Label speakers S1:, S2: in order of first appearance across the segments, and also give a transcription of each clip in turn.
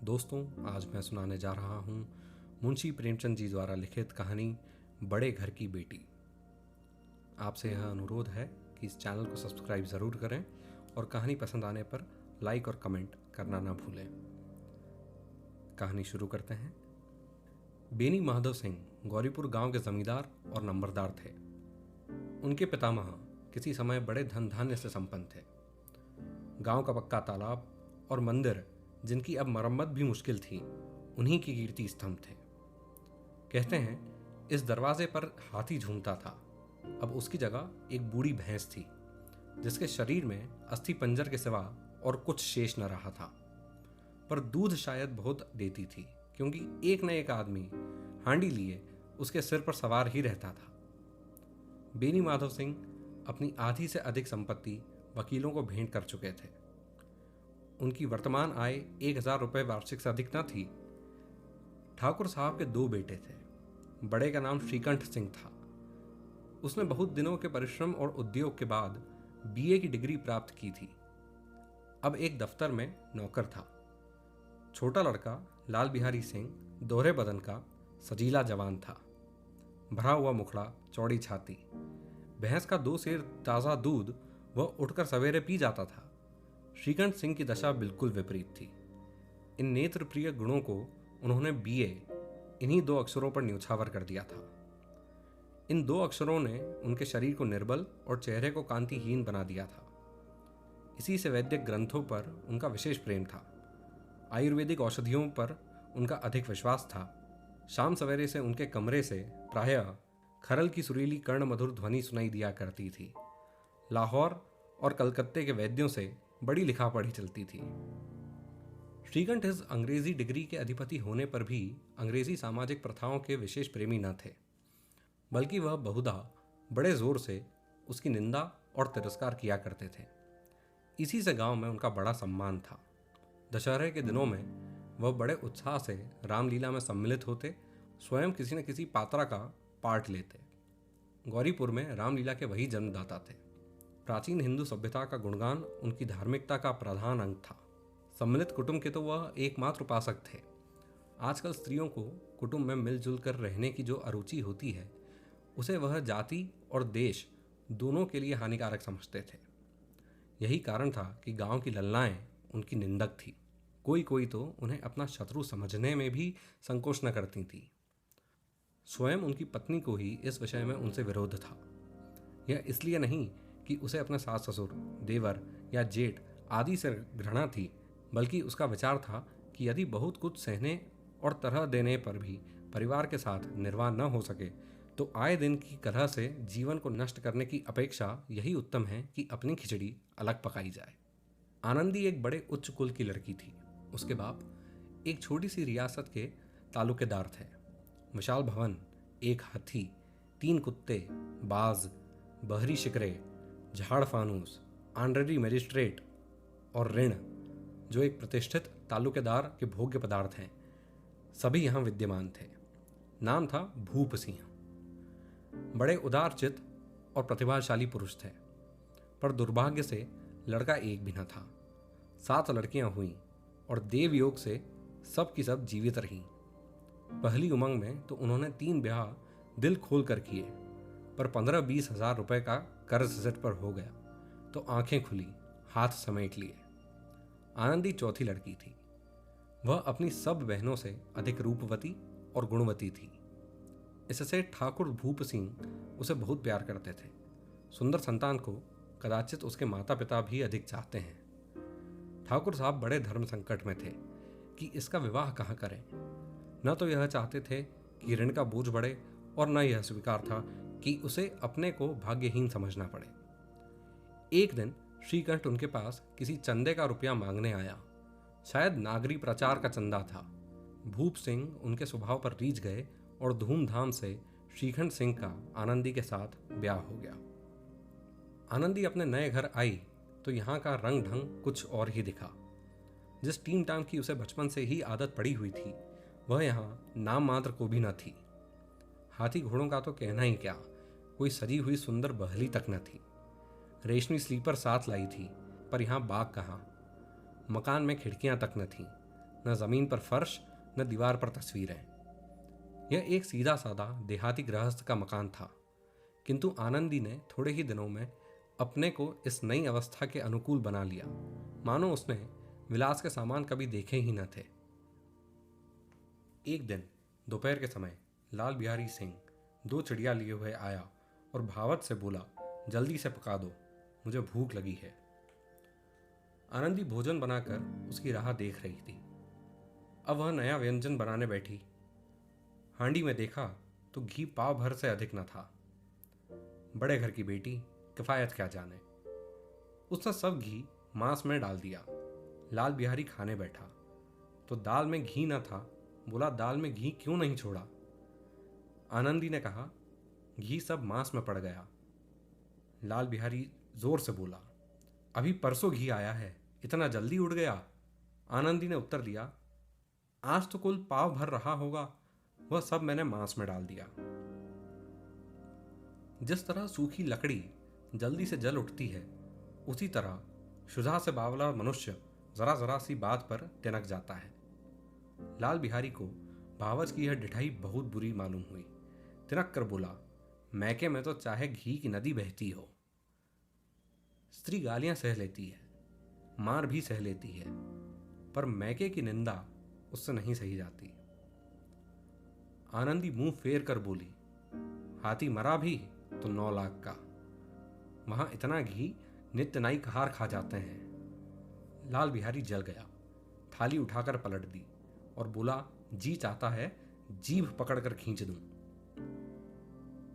S1: दोस्तों, आज मैं सुनाने जा रहा हूँ मुंशी प्रेमचंद जी द्वारा लिखित कहानी बड़े घर की बेटी। आपसे यह अनुरोध है कि इस चैनल को सब्सक्राइब ज़रूर करें और कहानी पसंद आने पर लाइक और कमेंट करना ना भूलें। कहानी शुरू करते हैं। बेनी माधव सिंह गौरीपुर गांव के जमींदार और नंबरदार थे। उनके पितामह किसी समय बड़े धन धान्य से संपन्न थे। गांव का पक्का तालाब और मंदिर, जिनकी अब मरम्मत भी मुश्किल थी, उन्हीं की कीर्ति स्तंभ थे। कहते हैं इस दरवाजे पर हाथी झूमता था। अब उसकी जगह एक बूढ़ी भैंस थी, जिसके शरीर में अस्थि पंजर के सिवा और कुछ शेष न रहा था। पर दूध शायद बहुत देती थी, क्योंकि एक न एक आदमी हांडी लिए उसके सिर पर सवार ही रहता था। बेनी माधव सिंह अपनी आधी से अधिक संपत्ति वकीलों को भेंट कर चुके थे। उनकी वर्तमान आय 1000 रुपये वार्षिक से अधिक न थी। ठाकुर साहब के 2 बेटे थे। बड़े का नाम श्रीकंठ सिंह था। उसने बहुत दिनों के परिश्रम और उद्योग के बाद बीए की डिग्री प्राप्त की थी। अब एक दफ्तर में नौकर था। छोटा लड़का लाल बिहारी सिंह दोहरे बदन का सजीला जवान था। भरा हुआ मुखड़ा, चौड़ी छाती। भैंस का 2 सेर ताज़ा दूध वह उठकर सवेरे पी जाता था। श्रीकंठ सिंह की दशा बिल्कुल विपरीत थी। इन नेत्र प्रिय गुणों को उन्होंने बीए इन्हीं 2 अक्षरों पर न्यौछावर कर दिया था। इन 2 अक्षरों ने उनके शरीर को निर्बल और चेहरे को कांतिहीन बना दिया था। इसी से वैद्यक ग्रंथों पर उनका विशेष प्रेम था। आयुर्वेदिक औषधियों पर उनका अधिक विश्वास था। शाम सवेरे से उनके कमरे से प्रायः खरल की सुरीली कर्ण मधुर ध्वनि सुनाई दिया करती थी। लाहौर और कलकत्ते के वैद्यों से बड़ी लिखा पढ़ी चलती थी। श्रीकंठ इस अंग्रेजी डिग्री के अधिपति होने पर भी अंग्रेजी सामाजिक प्रथाओं के विशेष प्रेमी न थे, बल्कि वह बहुधा बड़े जोर से उसकी निंदा और तिरस्कार किया करते थे। इसी से गांव में उनका बड़ा सम्मान था। दशहरे के दिनों में वह बड़े उत्साह से रामलीला में सम्मिलित होते, स्वयं किसी न किसी पात्रा का पार्ट लेते। गौरीपुर में रामलीला के वही जन्मदाता थे। प्राचीन हिंदू सभ्यता का गुणगान उनकी धार्मिकता का प्रधान अंग था। सम्मिलित कुटुंब के तो वह एकमात्र उपासक थे। आजकल स्त्रियों को कुटुंब में मिलजुल कर रहने की जो अरुचि होती है, उसे वह जाति और देश दोनों के लिए हानिकारक समझते थे। यही कारण था कि गांव की लल्लाएं उनकी निंदक थी। कोई कोई तो उन्हें अपना शत्रु समझने में भी संकोच न करती थी। स्वयं उनकी पत्नी को ही इस विषय में उनसे विरोध था। यह इसलिए नहीं कि उसे अपने सास ससुर, देवर या जेठ आदि से घृणा थी, बल्कि उसका विचार था कि यदि बहुत कुछ सहने और तरह देने पर भी परिवार के साथ निर्वाह न हो सके, तो आए दिन की कलह से जीवन को नष्ट करने की अपेक्षा यही उत्तम है कि अपनी खिचड़ी अलग पकाई जाए। आनंदी एक बड़े उच्च कुल की लड़की थी। उसके बाप एक छोटी सी रियासत के तालुकेदार थे। विशाल भवन, एक हाथी, 3 कुत्ते, बाज, बहरी शिकरे, झाड़ फानूस, ऑनरेरी मजिस्ट्रेट और ऋण, जो एक प्रतिष्ठित तालुकेदार के भोग्य पदार्थ हैं, सभी यहाँ विद्यमान थे। नाम था भूप सिंह। बड़े उदारचित और प्रतिभाशाली पुरुष थे, पर दुर्भाग्य से लड़का एक भी न था। 7 लड़कियां हुईं और देवयोग से सब की सब जीवित रहीं। पहली उमंग में तो उन्होंने 3 ब्याह दिल खोल कर किए, पर 15-20 हजार रुपए का कर्ज सिर पर हो गया तो आंखें खुली, हाथ समेट लिए। आनंदी चौथी लड़की थी। वह अपनी सब बहनों से अधिक रूपवती और गुणवती थी। इससे ठाकुर भूप सिंह उसे बहुत प्यार करते थे। सुंदर संतान को कदाचित उसके माता पिता भी अधिक चाहते हैं। ठाकुर साहब बड़े धर्म संकट में थे कि इसका विवाह कहाँ करें। न तो यह चाहते थे कि ऋण का बोझ बढ़े, और न यह स्वीकार था कि उसे अपने को भाग्यहीन समझना पड़े। एक दिन श्रीकंठ उनके पास किसी चंदे का रुपया मांगने आया। शायद नागरी प्रचार का चंदा था। भूप सिंह उनके स्वभाव पर रीझ गए और धूमधाम से श्रीकंठ सिंह का आनंदी के साथ ब्याह हो गया। आनंदी अपने नए घर आई तो यहाँ का रंग ढंग कुछ और ही दिखा। जिस टीम टाम की उसे बचपन से ही आदत पड़ी हुई थी, वह यहाँ नाम मात्र को भी न थी। हाथी घोड़ों का तो कहना ही क्या, कोई सजी हुई सुंदर बहली तक न थी। रेशमी स्लीपर साथ लाई थी, पर यहाँ बाग कहाँ। मकान में खिड़कियां तक न थीं। न जमीन पर फर्श, न दीवार पर तस्वीरें। यह एक सीधा साधा देहाती गृहस्थ का मकान था, किंतु आनंदी ने थोड़े ही दिनों में अपने को इस नई अवस्था के अनुकूल बना लिया, मानो उसने विलास के सामान कभी देखे ही न थे। एक दिन दोपहर के समय लाल बिहारी सिंह 2 चिड़िया लिए हुए आया और भावत से बोला, जल्दी से पका दो, मुझे भूख लगी है। आनंदी भोजन बनाकर उसकी राह देख रही थी। अब वह नया व्यंजन बनाने बैठी। हांडी में देखा तो घी पाव भर से अधिक न था। बड़े घर की बेटी किफायत क्या जाने। उसने सब घी मांस में डाल दिया। लाल बिहारी खाने बैठा तो दाल में घी न था। बोला, दाल में घी क्यों नहीं छोड़ा? आनंदी ने कहा, घी सब मांस में पड़ गया। लाल बिहारी जोर से बोला, अभी परसों घी आया है, इतना जल्दी उड़ गया? आनंदी ने उत्तर दिया, आज तो कुल पाव भर रहा होगा, वह सब मैंने मांस में डाल दिया। जिस तरह सूखी लकड़ी जल्दी से जल उठती है, उसी तरह शुजा से बावला मनुष्य जरा जरा सी बात पर तिनक जाता है। लाल बिहारी को भावच की यह डिठाई बहुत बुरी मालूम हुई। तिनक कर बोला, मैके में तो चाहे घी की नदी बहती हो। स्त्री गालियां सह लेती है, मार भी सह लेती है, पर मैके की निंदा उससे नहीं सही जाती। आनंदी मुंह फेर कर बोली, हाथी मरा भी तो 9 लाख का। वहां इतना घी नित्य नाई कहार खा जाते हैं। लाल बिहारी जल गया, थाली उठाकर पलट दी और बोला, जी चाहता है जीभ पकड़कर खींच दूं।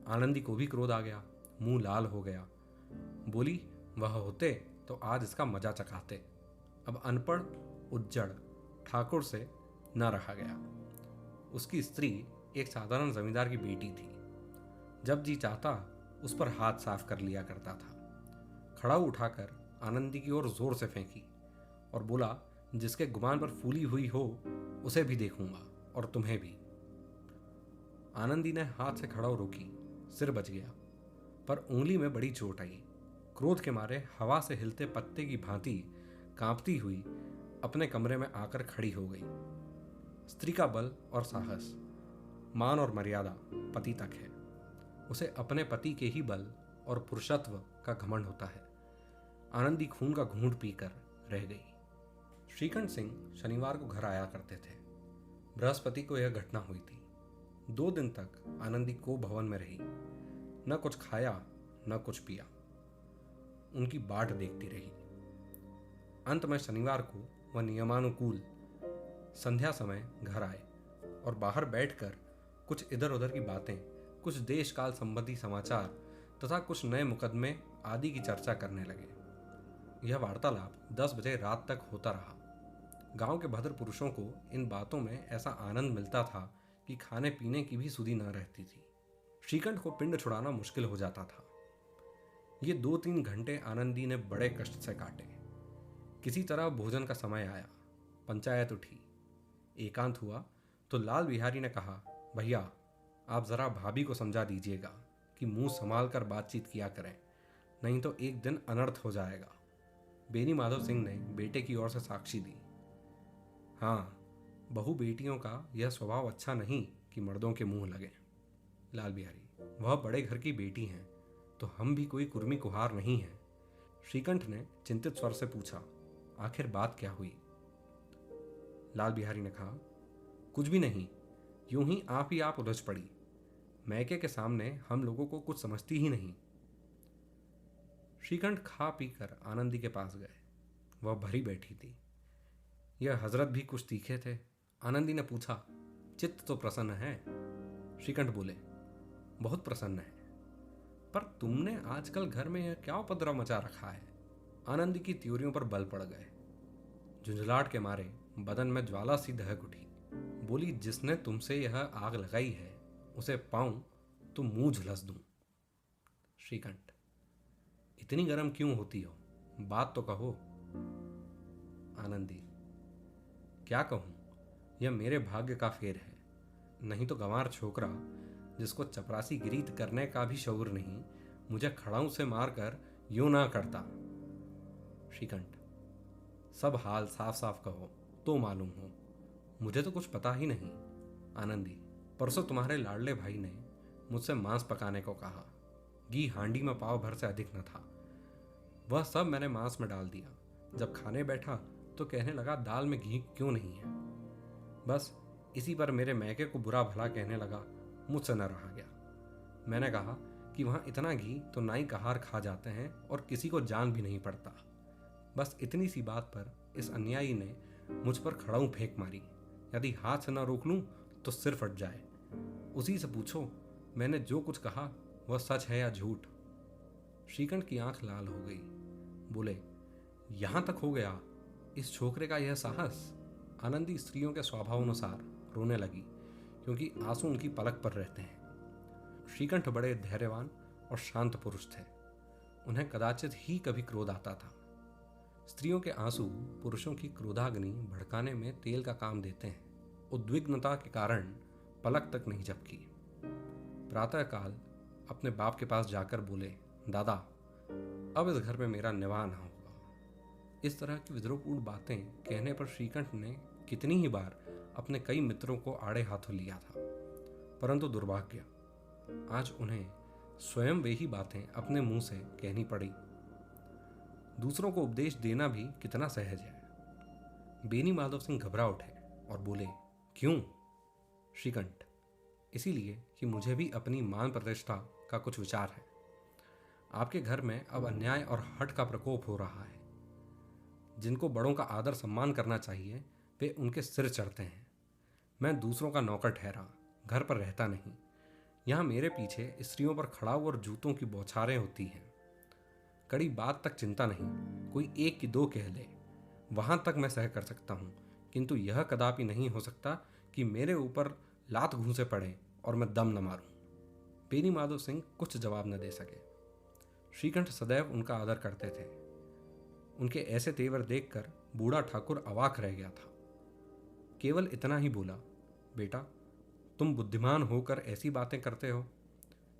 S1: आनंदी को भी क्रोध आ गया, मुंह लाल हो गया। बोली, वह होते तो आज इसका मजा चखाते। अब अनपढ़ उज्जड़ ठाकुर से न रहा गया। उसकी स्त्री एक साधारण जमींदार की बेटी थी। जब जी चाहता उस पर हाथ साफ कर लिया करता था। खड़ाऊ उठाकर आनंदी की ओर जोर से फेंकी और बोला, जिसके गुमान पर फूली हुई हो उसे भी देखूंगा और तुम्हें भी। आनंदी ने हाथ से खड़ाऊ रोकी, सिर बच गया, पर उंगली में बड़ी चोट आई। क्रोध के मारे हवा से हिलते पत्ते की भांति कांपती हुई अपने कमरे में आकर खड़ी हो गई। स्त्री का बल और साहस, मान और मर्यादा पति तक है। उसे अपने पति के ही बल और पुरुषत्व का घमंड होता है। आनंदी खून का घूंट पीकर रह गई। श्रीकंठ सिंह शनिवार को घर आया करते थे। बृहस्पति को यह घटना हुई थी। 2 दिन तक आनंदी को भवन में रही, न कुछ खाया न कुछ पिया। उनकी बाट देखती रही। अंत में शनिवार को वह नियमानुकूल संध्या समय घर आए और बाहर बैठकर कुछ इधर उधर की बातें, कुछ देश काल संबंधी समाचार तथा कुछ नए मुकदमे आदि की चर्चा करने लगे। यह वार्तालाप 10 बजे रात तक होता रहा। गांव के भद्र पुरुषों को इन बातों में ऐसा आनंद मिलता था कि खाने पीने की भी सुधि न रहती थी। श्रीकंठ को पिंड छुड़ाना मुश्किल हो जाता था। ये 2-3 घंटे आनंदी ने बड़े कष्ट से काटे। किसी तरह भोजन का समय आया, पंचायत उठी, एकांत हुआ तो लाल बिहारी ने कहा, भैया आप जरा भाभी को समझा दीजिएगा कि मुंह संभाल कर बातचीत किया करें, नहीं तो एक दिन अनर्थ हो जाएगा। बेनी माधव सिंह ने बेटे की ओर से साक्षी दी। हाँ, बहू बेटियों का यह स्वभाव अच्छा नहीं कि मर्दों के मुंह लगे। लाल बिहारी, वह बड़े घर की बेटी हैं तो हम भी कोई कुर्मी कुहार नहीं हैं। श्रीकंठ ने चिंतित स्वर से पूछा, आखिर बात क्या हुई? लाल बिहारी ने कहा, कुछ भी नहीं, यूं ही आप उलझ पड़ी। मैके के सामने हम लोगों को कुछ समझती ही नहीं। श्रीकंठ खा पी कर आनंदी के पास गए। वह भरी बैठी थी। यह हजरत भी कुछ तीखे थे। आनंदी ने पूछा, चित्त तो प्रसन्न है? श्रीकंठ बोले, बहुत प्रसन्न है, पर तुमने आजकल घर में यह क्या उपद्रव मचा रखा है? आनंदी की त्योरियों पर बल पड़ गए। झुंझलाहट के मारे बदन में ज्वाला सी दहक उठी। बोली, जिसने तुमसे यह आग लगाई है उसे पाऊं तो मुंह झुलस दूं। श्रीकंठ, इतनी गर्म क्यों होती हो? बात तो कहो। आनंदी, क्या कहूं, यह मेरे भाग्य का फेर है, नहीं तो गंवार छोकरा जिसको चपरासी गिरीत करने का भी शौर नहीं, मुझे खड़ाऊ से मारकर यूं ना करता। श्रीकंठ, सब हाल साफ साफ कहो तो मालूम हो। मुझे तो कुछ पता ही नहीं। आनंदी, परसों तुम्हारे लाडले भाई ने मुझसे मांस पकाने को कहा। घी हांडी में पाव भर से अधिक न था। वह सब मैंने मांस में डाल दिया। जब खाने बैठा तो कहने लगा दाल में घी क्यों नहीं है। बस इसी पर मेरे मैके को बुरा भला कहने लगा। मुझसे न रहा गया। मैंने कहा कि वहाँ इतना घी तो नाई कहार खा जाते हैं और किसी को जान भी नहीं पड़ता। बस इतनी सी बात पर इस अन्यायी ने मुझ पर खड़ाऊ फेंक मारी। यदि हाथ से न रोक लूं तो सिर फट जाए। उसी से पूछो मैंने जो कुछ कहा वह सच है या झूठ। श्रीकंठ की आंख लाल हो गई। बोले, यहां तक हो गया इस छोकरे का यह साहस। आनंदी स्त्रियों के स्वभावानुसार रोने लगी, क्योंकि आंसू उनकी पलक पर रहते हैं। श्रीकंठ बड़े धैर्यवान और शांत पुरुष थे। उन्हें कदाचित ही कभी क्रोध आता था। स्त्रियों के आंसू पुरुषों की क्रोधाग्नि भड़काने में तेल का काम देते हैं। उद्विग्नता के कारण पलक तक नहीं झपकी। प्रातःकाल अपने बाप के पास जाकर बोले, दादा, अब इस घर में मेरा निवाह ना होगा। इस तरह की विद्रोहपूर्ण बातें कहने पर श्रीकंठ ने कितनी ही बार अपने कई मित्रों को आड़े हाथों लिया था, परंतु दुर्भाग्य आज उन्हें स्वयं वे ही बातें अपने मुंह से कहनी पड़ी। दूसरों को उपदेश देना भी कितना सहज है। बेनी माधव सिंह घबरा उठे और बोले, क्यों? श्रीकंठ, इसीलिए कि मुझे भी अपनी मान प्रतिष्ठा का कुछ विचार है। आपके घर में अब अन्याय और हठ का प्रकोप हो रहा है। जिनको बड़ों का आदर सम्मान करना चाहिए वे उनके सिर चढ़ते हैं। मैं दूसरों का नौकर ठहरा, घर पर रहता नहीं। यहाँ मेरे पीछे स्त्रियों पर खड़ाऊ और जूतों की बौछारें होती हैं। कड़ी बात तक चिंता नहीं, कोई एक की दो कह ले, वहां तक मैं सह कर सकता हूं, किंतु यह कदापि नहीं हो सकता कि मेरे ऊपर लात घूंसे पड़े और मैं दम न मारूं। बेनी माधव सिंह कुछ जवाब न दे सके। श्रीकंठ सदैव उनका आदर करते थे। उनके ऐसे तेवर देखकर बूढ़ा ठाकुर अवाक रह गया था। केवल इतना ही बोला, बेटा, तुम बुद्धिमान होकर ऐसी बातें करते हो।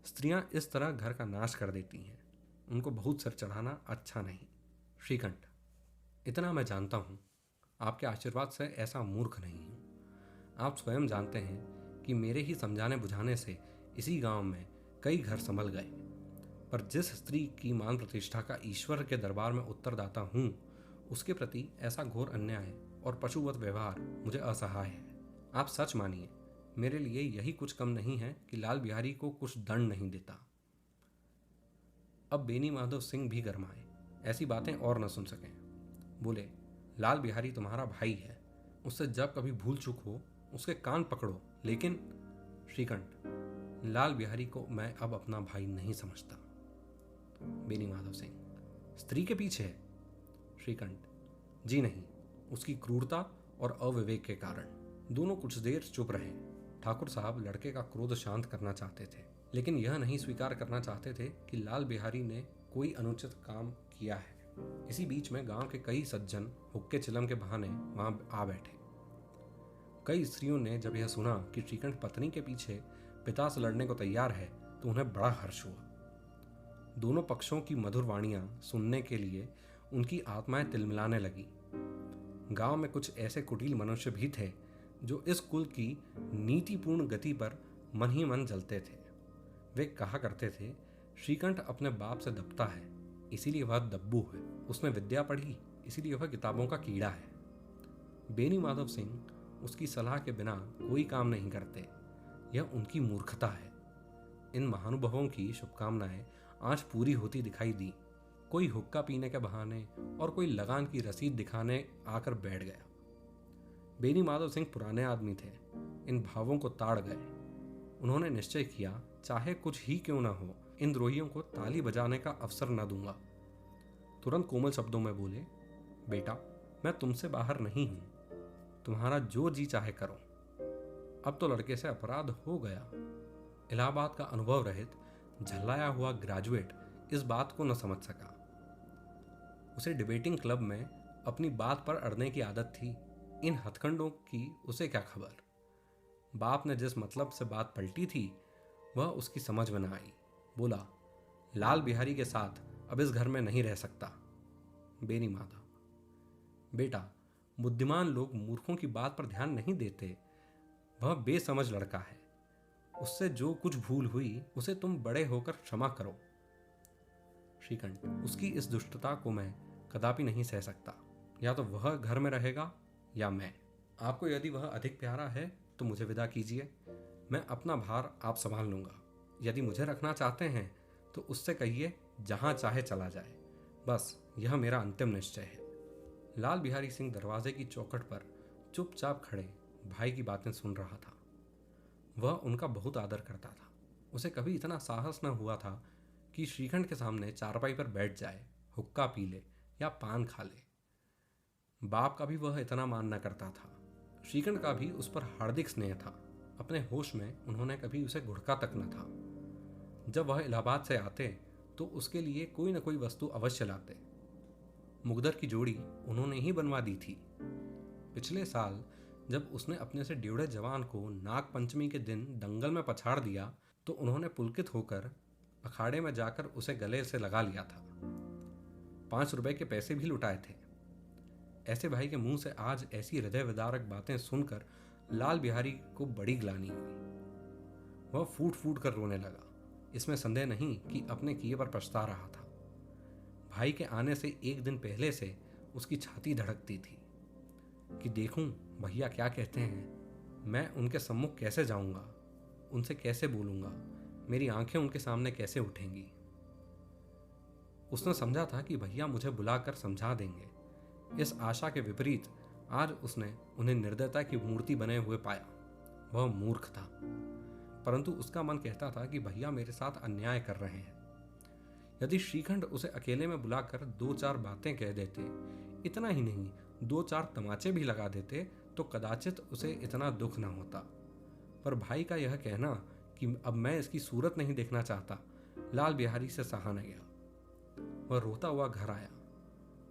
S1: स्त्रियां इस तरह घर का नाश कर देती हैं। उनको बहुत सिर चढ़ाना अच्छा नहीं। श्रीकंठ, इतना मैं जानता हूं, आपके आशीर्वाद से ऐसा मूर्ख नहीं हूं। आप स्वयं जानते हैं कि मेरे ही समझाने बुझाने से इसी गांव में कई घर संभल गए। पर जिस स्त्री की मान प्रतिष्ठा का ईश्वर के दरबार में उत्तरदाता हूं, उसके प्रति ऐसा घोर अन्याय और पशुवत व्यवहार मुझे असहाय है। आप सच मानिए, मेरे लिए यही कुछ कम नहीं है कि लाल बिहारी को कुछ दंड नहीं देता। अब बेनी माधव सिंह भी गरमाए, ऐसी बातें और न सुन सकें। बोले, लाल बिहारी तुम्हारा भाई है, उससे जब कभी भूल चूक हो उसके कान पकड़ो, लेकिन श्रीकंठ, लाल बिहारी को मैं अब अपना भाई नहीं समझता। बेनी माधव सिंह, स्त्री के पीछे? श्रीकंठ, जी नहीं, उसकी क्रूरता और अविवेक के कारण। दोनों कुछ देर चुप रहे। ठाकुर साहब लड़के का क्रोध शांत करना चाहते थे, लेकिन यह नहीं स्वीकार करना चाहते थे कि लाल बिहारी ने कोई अनुचित काम किया है। इसी बीच में गांव के कई सज्जन हुक्के चिलम के बहाने वहां आ बैठे। कई स्त्रियों ने जब यह सुना कि श्रीकंठ पत्नी के पीछे पिता से लड़ने को तैयार है तो उन्हें बड़ा हर्ष हुआ। दोनों पक्षों की मधुर वाणियां सुनने के लिए उनकी आत्माएं तिलमिलाने लगी। गांव में कुछ ऐसे कुटिल मनुष्य भी थे जो इस कुल की नीतिपूर्ण गति पर मन ही मन जलते थे। वे कहा करते थे, श्रीकंठ अपने बाप से दबता है इसीलिए वह दब्बू है, उसने विद्या पढ़ी इसीलिए वह किताबों का कीड़ा है। बेनी माधव सिंह उसकी सलाह के बिना कोई काम नहीं करते, यह उनकी मूर्खता है। इन महानुभवों की शुभकामनाएं आज पूरी होती दिखाई दी। कोई हुक्का पीने के बहाने और कोई लगान की रसीद दिखाने आकर बैठ गया। बेनी माधव सिंह पुराने आदमी थे, इन भावों को ताड़ गए। उन्होंने निश्चय किया, चाहे कुछ ही क्यों ना हो, इन द्रोहियों को ताली बजाने का अवसर न दूंगा। तुरंत कोमल शब्दों में बोले, बेटा, मैं तुमसे बाहर नहीं हूं, तुम्हारा जो जी चाहे करो। अब तो लड़के से अपराध हो गया। इलाहाबाद का अनुभव रहित झल्लाया हुआ ग्रेजुएट इस बात को न समझ सका। उसे डिबेटिंग क्लब में अपनी बात पर अड़ने की आदत थी। इन हथकंडों की उसे क्या खबर। बाप ने जिस मतलब से बात पलटी थी वह उसकी समझ में न आई। बोला, लाल बिहारी के साथ अब इस घर में नहीं रह सकता। बेनी माधव, बेटा, बुद्धिमान लोग मूर्खों की बात पर ध्यान नहीं देते। वह बेसमझ लड़का है। उससे जो कुछ भूल हुई उसे तुम बड़े होकर क्षमा करो। श्रीकंठ, उसकी इस दुष्टता को मैं कदापि नहीं सह सकता। या तो वह घर में रहेगा या मैं। आपको यदि वह अधिक प्यारा है तो मुझे विदा कीजिए। मैं अपना भार आप संभाल लूंगा। यदि मुझे रखना चाहते हैं तो उससे कहिए जहां चाहे चला जाए। बस यह मेरा अंतिम निश्चय है। लाल बिहारी सिंह दरवाजे की चौखट पर चुपचाप खड़े भाई की बातें सुन रहा था। वह उनका बहुत आदर करता था। उसे कभी इतना साहस न हुआ था कि श्रीखंड के सामने चारपाई पर बैठ जाए, हुक्का पी ले या पान खा ले। बाप का भी वह इतना मान न करता था। श्रीखंड का भी उस पर हार्दिक स्नेह था। अपने होश में उन्होंने कभी उसे घुड़का तक न था। जब वह इलाहाबाद से आते तो उसके लिए कोई न कोई वस्तु अवश्य लाते। मुगदर की जोड़ी उन्होंने ही बनवा दी थी। पिछले साल जब उसने अपने से ड्यूढ़े जवान को नाग पंचमी के दिन दंगल में पछाड़ दिया तो उन्होंने पुलकित होकर अखाड़े में जाकर उसे गले से लगा लिया था। 5 रुपए के पैसे भी लुटाए थे। ऐसे भाई के मुंह से आज ऐसी हृदय विदारक बातें सुनकर लाल बिहारी को बड़ी ग्लानि हुई। वह फूट फूट कर रोने लगा। इसमें संदेह नहीं कि अपने किए पर पछता रहा था। भाई के आने से एक दिन पहले से उसकी छाती धड़कती थी कि देखूं भैया क्या कहते हैं। मैं उनके सम्मुख कैसे जाऊंगा, उनसे कैसे बोलूंगा, मेरी आंखें उनके सामने कैसे उठेंगी। उसने समझा था कि भैया मुझे बुलाकर समझा देंगे। इस आशा के विपरीत आज उसने उन्हें निर्दयता की मूर्ति बने हुए पाया। वह मूर्ख था, परंतु उसका मन कहता था कि भैया मेरे साथ अन्याय कर रहे हैं। यदि श्रीखंड उसे अकेले में बुलाकर 2-4 बातें कह देते, इतना ही नहीं 2-4 तमाचे भी लगा देते तो कदाचित उसे इतना दुख न होता। पर भाई का यह कहना कि अब मैं इसकी सूरत नहीं देखना चाहता, लाल बिहारी से सहा न गया। वह रोता हुआ घर आया।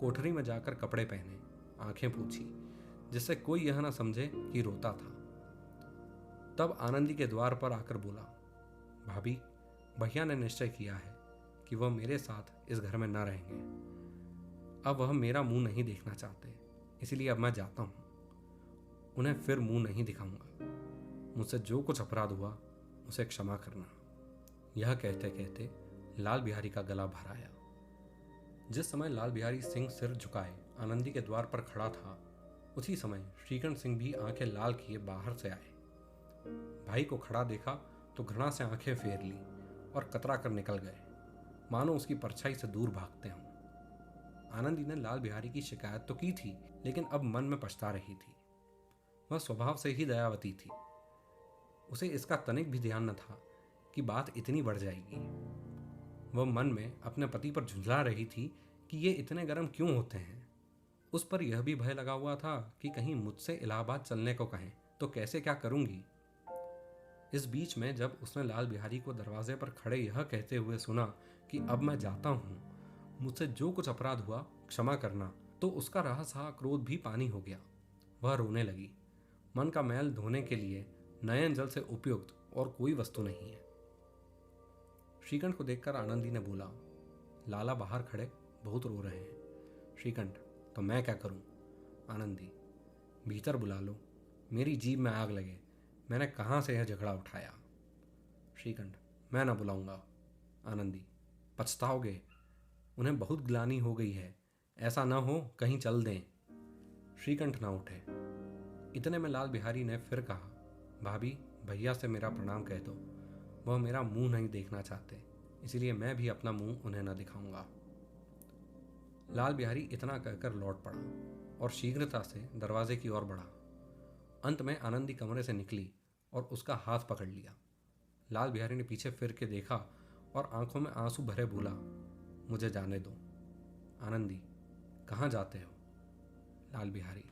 S1: कोठरी में जाकर कपड़े पहने, आंखें पूछी, जिससे कोई यह न समझे कि रोता था। तब आनंदी के द्वार पर आकर बोला, भाभी, भैया ने निश्चय किया है कि वह मेरे साथ इस घर में न रहेंगे। अब वह मेरा मुंह नहीं देखना चाहते, इसलिए अब मैं जाता हूं। उन्हें फिर मुंह नहीं दिखाऊंगा। मुझसे जो कुछ अपराध हुआ उसे क्षमा करना। यह कहते कहते लाल बिहारी का गला भर आया। जिस समय लाल बिहारी सिंह सिर झुकाए आनंदी के द्वार पर खड़ा था, उसी समय श्रीकंठ सिंह भी आंखें लाल किए बाहर से आए। भाई को खड़ा देखा तो घृणा से आंखें फेर ली और कतरा कर निकल गए, मानो उसकी परछाई से दूर भागते हों। आनंदी ने लाल बिहारी की शिकायत तो की थी, लेकिन अब मन में पछता रही थी। वह स्वभाव से ही दयावती थी। उसे इसका तनिक भी ध्यान न था कि बात इतनी बढ़ जाएगी। वह मन में अपने पति पर झुंझला रही थी कि ये इतने गर्म क्यों होते हैं। उस पर यह भी भय लगा हुआ था कि कहीं मुझसे इलाहाबाद चलने को कहें तो कैसे क्या करूंगी। इस बीच में जब उसने लाल बिहारी को दरवाजे पर खड़े यह कहते हुए सुना कि अब मैं जाता हूँ, मुझसे जो कुछ अपराध हुआ क्षमा करना, तो उसका रहसा क्रोध भी पानी हो गया। वह रोने लगी। मन का मैल धोने के लिए नयन जल से उपयुक्त और कोई वस्तु नहीं है। श्रीकंठ को देखकर आनंदी ने बोला, लाला बाहर खड़े बहुत रो रहे हैं। श्रीकंठ, तो मैं क्या करूं? आनंदी, भीतर बुला लो, मेरी जीभ में आग लगे, मैंने कहाँ से यह झगड़ा उठाया। श्रीकंठ, मैं ना बुलाऊंगा। आनंदी, पछताओगे, उन्हें बहुत ग्लानि हो गई है, ऐसा न हो कहीं चल दें। श्रीकंठ ना उठे। इतने में लाल बिहारी ने फिर कहा, भाभी, भैया से मेरा प्रणाम कह दो। वह मेरा मुंह नहीं देखना चाहते, इसलिए मैं भी अपना मुंह उन्हें न दिखाऊंगा। लाल बिहारी इतना कहकर लौट पड़ा और शीघ्रता से दरवाजे की ओर बढ़ा। अंत में आनंदी कमरे से निकली और उसका हाथ पकड़ लिया। लाल बिहारी ने पीछे फिर के देखा और आंखों में आंसू भरे बोला, मुझे जाने दो। आनंदी, कहाँ जाते हो? लाल बिहारी,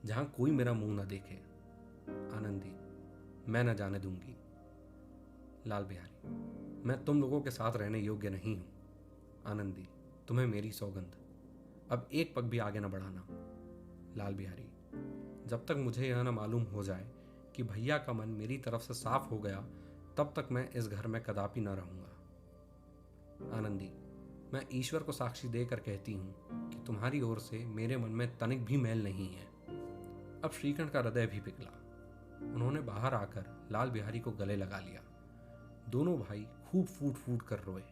S1: जहां कोई मेरा मुंह न देखे। आनंदी, मैं न जाने दूंगी। लाल बिहारी, मैं तुम लोगों के साथ रहने योग्य नहीं हूं। आनंदी, तुम्हें मेरी सौगंध, अब एक पग भी आगे न बढ़ाना। लाल बिहारी, जब तक मुझे यह न मालूम हो जाए कि भैया का मन मेरी तरफ से साफ हो गया, तब तक मैं इस घर में कदापि न रहूंगा। आनंदी, मैं ईश्वर को साक्षी देकर कहती हूँ कि तुम्हारी ओर से मेरे मन में तनिक भी मैल नहीं है। अब श्रीकंठ का हृदय भी पिघला। उन्होंने बाहर आकर लाल बिहारी को गले लगा लिया। दोनों भाई खूब फूट फूट कर रोए।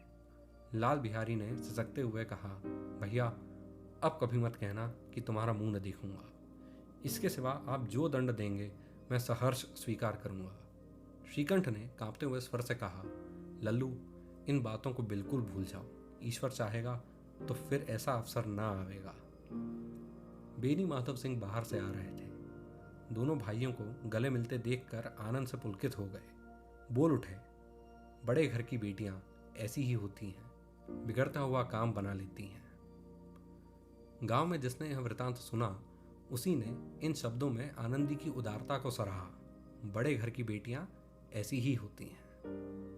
S1: लाल बिहारी ने सिसकते हुए कहा, भैया अब कभी मत कहना कि तुम्हारा मुंह न देखूंगा। इसके सिवा आप जो दंड देंगे मैं सहर्ष स्वीकार करूंगा। श्रीकंठ ने कांपते हुए स्वर से कहा, लल्लू इन बातों को बिल्कुल भूल जाओ। ईश्वर चाहेगा तो फिर ऐसा अवसर ना आवेगा। बेनी माधव सिंह बाहर से आ रहे थे। दोनों भाइयों को गले मिलते देखकर आनंद से पुलकित हो गए। बोल उठे, बड़े घर की बेटियां ऐसी ही होती हैं, बिगड़ता हुआ काम बना लेती हैं। गांव में जिसने यह वृतांत सुना उसी ने इन शब्दों में आनंदी की उदारता को सराहा। बड़े घर की बेटियां ऐसी ही होती हैं।